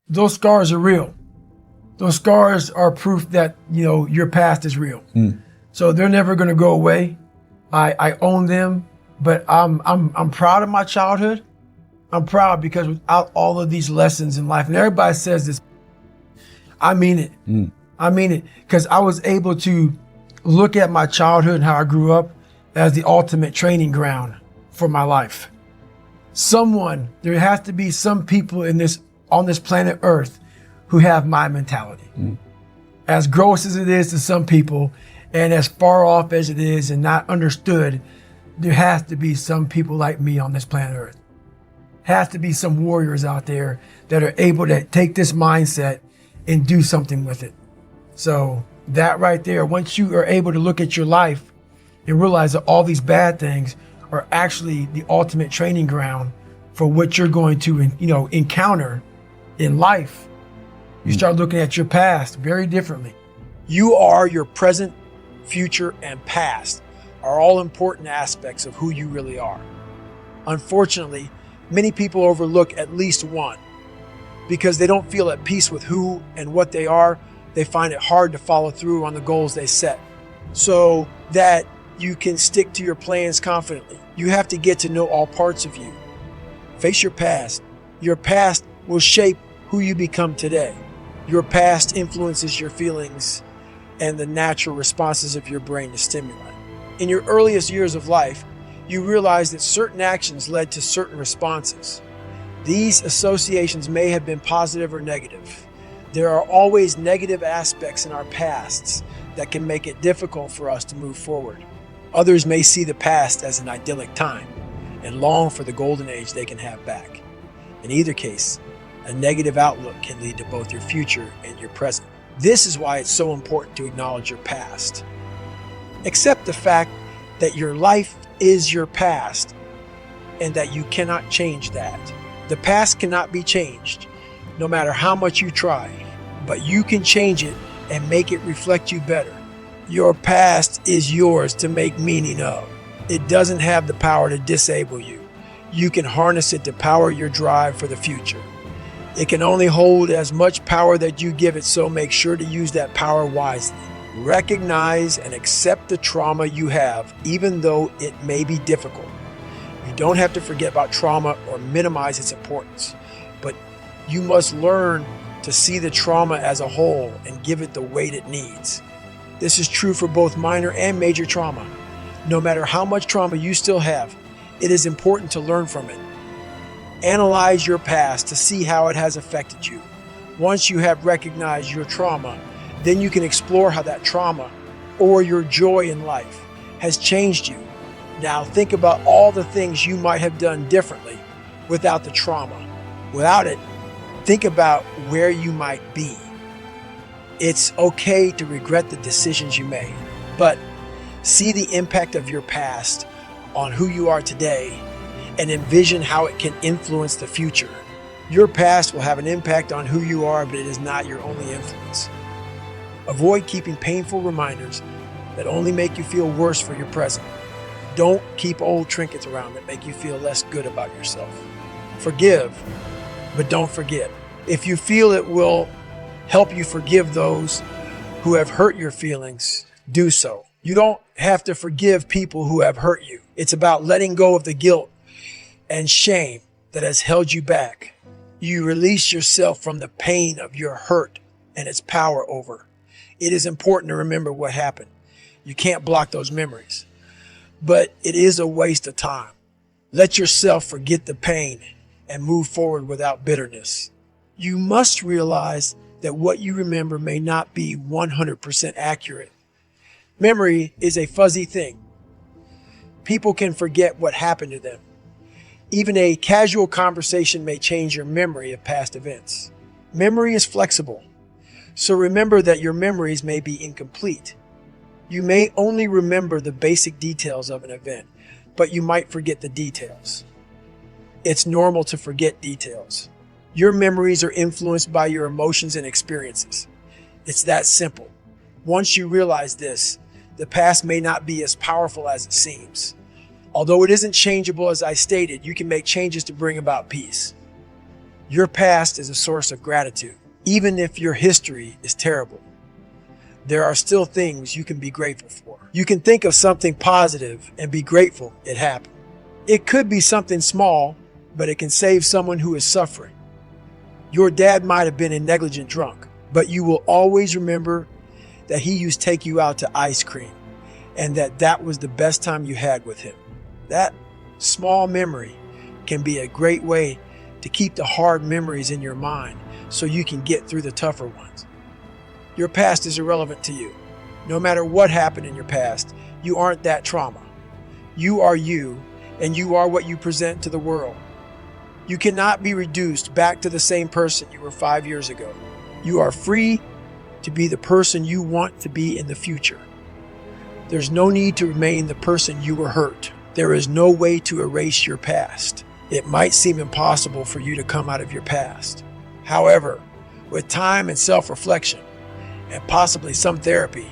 those scars are real. Those scars are proof that, your past is real. So they're never going to go away. I own them, but I'm proud of my childhood. I'm proud because without all of these lessons in life, and everybody says this, I mean it. I mean it, because I was able to look at my childhood and how I grew up as the ultimate training ground for my life. There has to be some people on this planet Earth who have my mentality. As gross as it is to some people, and as far off as it is and not understood, there has to be some people like me on this planet Earth. Has to be some warriors out there that are able to take this mindset and do something with it. So that right there, once you are able to look at your life and realize that all these bad things are actually the ultimate training ground for what you're going to, encounter in life, you start looking at your past very differently. You are your present, future, and past are all important aspects of who you really are. Unfortunately, many people overlook at least one. Because they don't feel at peace with who and what they are, they find it hard to follow through on the goals they set. So that you can stick to your plans confidently, you have to get to know all parts of you. Face your past. Your past will shape who you become today. Your past influences your feelings and the natural responses of your brain to stimuli. In your earliest years of life, you realize that certain actions led to certain responses. These associations may have been positive or negative. There are always negative aspects in our pasts that can make it difficult for us to move forward. Others may see the past as an idyllic time and long for the golden age they can have back. In either case, a negative outlook can lead to both your future and your present. This is why it's so important to acknowledge your past. Accept the fact that your life is your past and that you cannot change that. The past cannot be changed, no matter how much you try, but you can change it and make it reflect you better. Your past is yours to make meaning of. It doesn't have the power to disable you. You can harness it to power your drive for the future. It can only hold as much power that you give it, so make sure to use that power wisely. Recognize and accept the trauma you have, even though it may be difficult. You don't have to forget about trauma or minimize its importance, but you must learn to see the trauma as a whole and give it the weight it needs. This is true for both minor and major trauma. No matter how much trauma you still have, it is important to learn from it. Analyze your past to see how it has affected you. Once you have recognized your trauma, then you can explore how that trauma or your joy in life has changed you. Now think about all the things you might have done differently without the trauma. Without it, think about where you might be. It's okay to regret the decisions you made, but see the impact of your past on who you are today and envision how it can influence the future. Your past will have an impact on who you are, but it is not your only influence. Avoid keeping painful reminders that only make you feel worse for your present. Don't keep old trinkets around that make you feel less good about yourself. Forgive, but don't forget. If you feel it will help you forgive those who have hurt your feelings, do so. You don't have to forgive people who have hurt you. It's about letting go of the guilt and shame that has held you back. You release yourself from the pain of your hurt and its power over. It is important to remember what happened. You can't block those memories, but it is a waste of time. Let yourself forget the pain and move forward without bitterness. You must realize that what you remember may not be 100% accurate. Memory is a fuzzy thing. People can forget what happened to them. Even a casual conversation may change your memory of past events. Memory is flexible, so remember that your memories may be incomplete. You may only remember the basic details of an event, but you might forget the details. It's normal to forget details. Your memories are influenced by your emotions and experiences. It's that simple. Once you realize this, the past may not be as powerful as it seems. Although it isn't changeable, as I stated, you can make changes to bring about peace. Your past is a source of gratitude. Even if your history is terrible, there are still things you can be grateful for. You can think of something positive and be grateful it happened. It could be something small, but it can save someone who is suffering. Your dad might have been a negligent drunk, but you will always remember that he used to take you out to ice cream and that was the best time you had with him. That small memory can be a great way to keep the hard memories in your mind so you can get through the tougher ones. Your past is irrelevant to you. No matter what happened in your past, you aren't that trauma. You are you, and you are what you present to the world. You cannot be reduced back to the same person you were 5 years ago. You are free to be the person you want to be in the future. There's no need to remain the person you were hurt. There is no way to erase your past. It might seem impossible for you to come out of your past. However, with time and self-reflection, and possibly some therapy,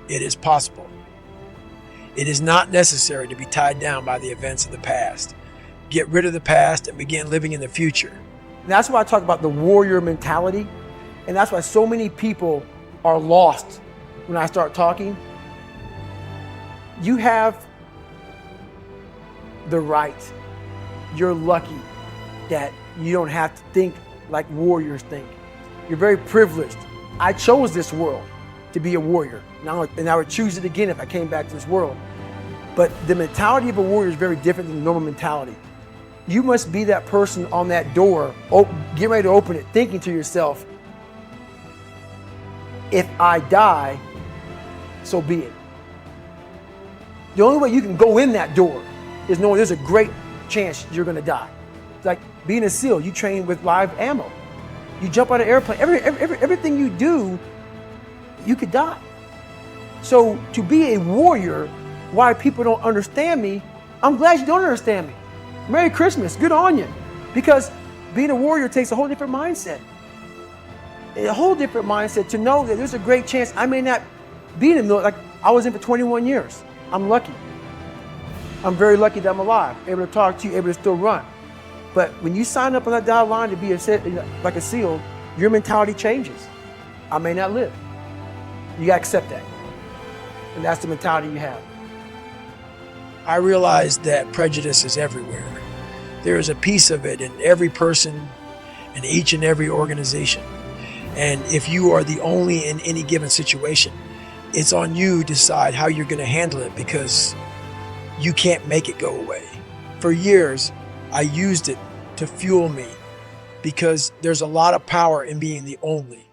it is possible. It is not necessary to be tied down by the events of the past. Get rid of the past and begin living in the future. And that's why I talk about the warrior mentality. And that's why so many people are lost when I start talking. You have the right. You're lucky that you don't have to think like warriors think. You're very privileged. I chose this world to be a warrior. And I would choose it again if I came back to this world. But the mentality of a warrior is very different than the normal mentality. You must be that person on that door, get ready to open it, thinking to yourself, if I die, so be it. The only way you can go in that door is knowing there's a great chance you're gonna die. It's like being a SEAL, you train with live ammo. You jump out of an airplane, everything you do, you could die. So to be a warrior, why people don't understand me, I'm glad you don't understand me. Merry Christmas, good on you. Because being a warrior takes a whole different mindset. A whole different mindset to know that there's a great chance I may not be in the military. Like I was in for 21 years. I'm lucky. I'm very lucky that I'm alive, able to talk to you, able to still run. But when you sign up on that dotted line to be like a SEAL, your mentality changes. I may not live. You gotta accept that. And that's the mentality you have. I realize that prejudice is everywhere. There is a piece of it in every person and each and every organization. And if you are the only in any given situation, it's on you to decide how you're gonna handle it because you can't make it go away. For years, I used it to fuel me because there's a lot of power in being the only.